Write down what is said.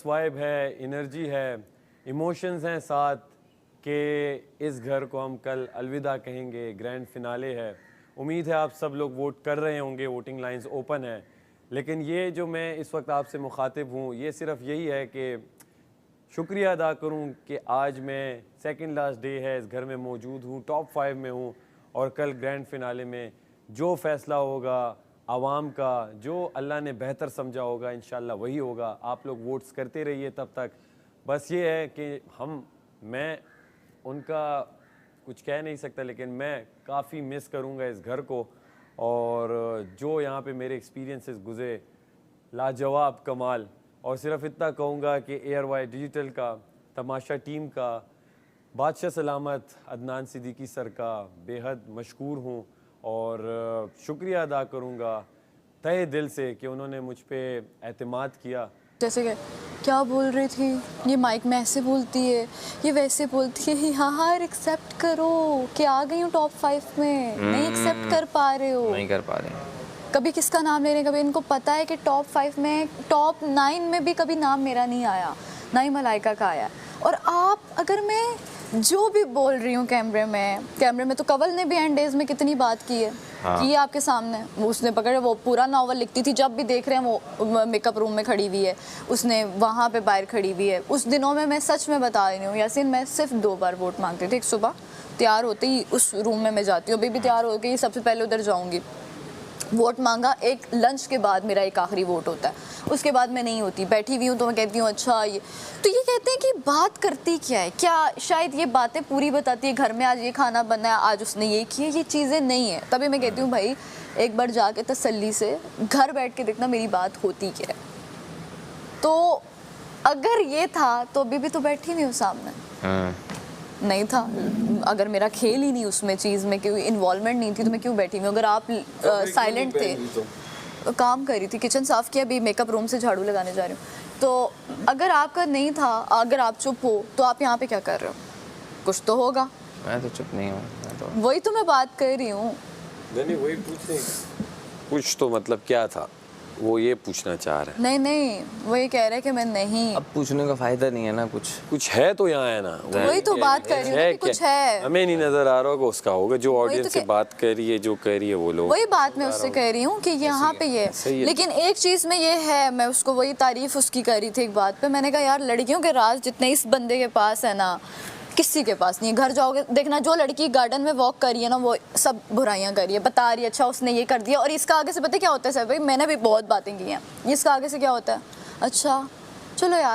Vibe है, energy है, emotions हैं साथ कि इस घर को हम कल अलविदा कहेंगे। ग्रैंड फिनाले है। उम्मीद है आप सब लोग वोट कर रहे होंगे, वोटिंग लाइंस ओपन है। लेकिन ये जो मैं इस वक्त आपसे मुखातिब हूँ, ये सिर्फ यही है कि शुक्रिया अदा करूँ कि आज मैं सेकंड लास्ट डे है, इस घर में मौजूद हूँ, टॉप 5 में हूँ और कल ग्रैंड फिनाले में जो फ़ैसला होगा आवाम का, जो अल्लाह ने बेहतर समझा होगा, इंशाल्लाह वही होगा। आप लोग वोट्स करते रहिए तब तक। बस ये है कि मैं उनका कुछ कह नहीं सकता, लेकिन मैं काफ़ी मिस करूँगा इस घर को। और जो यहाँ पे मेरे एक्सपीरियंसेस गुज़रे, लाजवाब, कमाल। और सिर्फ इतना कहूँगा कि ARY डिजिटल का, तमाशा टीम का, बादशाह सलामत अदनान सिद्दीकी सर का बेहद मशकूर हूँ और शुक्रिया अदा करूँगा तहे दिल से कि उन्होंने मुझ पे एतमाद किया। जैसे कि क्या बोल रही थी, ये माइक में ऐसे बोलती है, ये वैसे बोलती है, हाँ एक्सेप्ट करो कि आ गई हूँ टॉप 5 में। नहीं एक्सेप्ट कर पा रहे हो, नहीं कर पा रहे। कभी किसका नाम ले रहे हैं, कभी इनको पता है कि टॉप 5 में, टॉप 9 में भी कभी नाम मेरा नहीं आया, ना ही मलाइका का आया। और आप, अगर मैं जो भी बोल रही हूँ कैमरे में तो कंवल ने भी एंड डेज में कितनी बात की है। हाँ। कि आपके सामने वो उसने पकड़े, वो पूरा नावल लिखती थी, जब भी देख रहे हैं वो मेकअप रूम में खड़ी हुई है, उसने वहाँ पे बाहर खड़ी हुई है। उस दिनों में मैं सच में बता रही हूँ यासीन, मैं सिर्फ 2 बार वोट मांगती थी। एक सुबह तैयार होते ही उस रूम में मैं जाती हूँ, अभी भी तैयार हो गई, सबसे पहले उधर जाऊँगी, वोट मांगा। एक लंच के बाद मेरा एक आखिरी वोट होता है, उसके बाद मैं नहीं होती, बैठी हुई हूँ तो मैं कहती हूँ अच्छा ये तो। ये कहते हैं कि बात करती क्या है, क्या शायद ये बातें पूरी बताती है, घर में आज ये खाना बना है, आज उसने ये किया, ये चीज़ें नहीं है। तभी मैं कहती हूँ भाई एक बार जाके तसल्ली से घर बैठ के देखना मेरी बात होती क्या है। तो अगर ये था तो अभी भी तो बैठी नहीं हूँ सामने। नहीं था, अगर मेरा खेल ही नहीं उसमें चीज़ में, कोई इन्वॉल्वमेंट नहीं थी तो मैं क्यों बैठी हूँ। अगर आप साइलेंट थे, काम कर रही थी, किचन साफ़ किया, अभी मेकअप रूम से झाड़ू लगाने जा रही हूँ। तो अगर आपका नहीं था, अगर आप चुप हो तो आप यहाँ पे क्या कर रहे हो, कुछ तो होगा। मैं तो चुप नहीं हूँ, तो वही तो मैं बात कर रही हूँ। नहीं वही पूछने, कुछ तो मतलब क्या था वो ये पूछना चाह रहे हैं। नहीं वो ये कह रहे हैं कि मैं नहीं। अब पूछने का फायदा नहीं है ना, कुछ है तो यहाँ है ना, वही तो बात कर रही हूँ कि कुछ है। हमें नहीं नजर आ रहा होगा, उसका होगा। जो ऑडियंस से बात कर रही है, जो कह रही है वो लोग, वही बात मैं उससे कह रही हूँ कि यहाँ पे ये। लेकिन एक चीज़ में ये है, मैं उसको वही तारीफ उसकी कर रही थी एक बात पे, मैंने कहा यार लड़कियों के राज जितने इस बंदे के पास है ना, किसी के पास नहीं है। घर जाओगे देखना, जो लड़की गार्डन में वॉक कर रही है ना, वो सब बुराइयां कर रही है, बता रही है अच्छा उसने ये कर दिया। और इसका आगे से पता क्या होता है सर भाई, मैंने भी बहुत बातें की हैं, इसका आगे से क्या होता है, अच्छा चलो यार।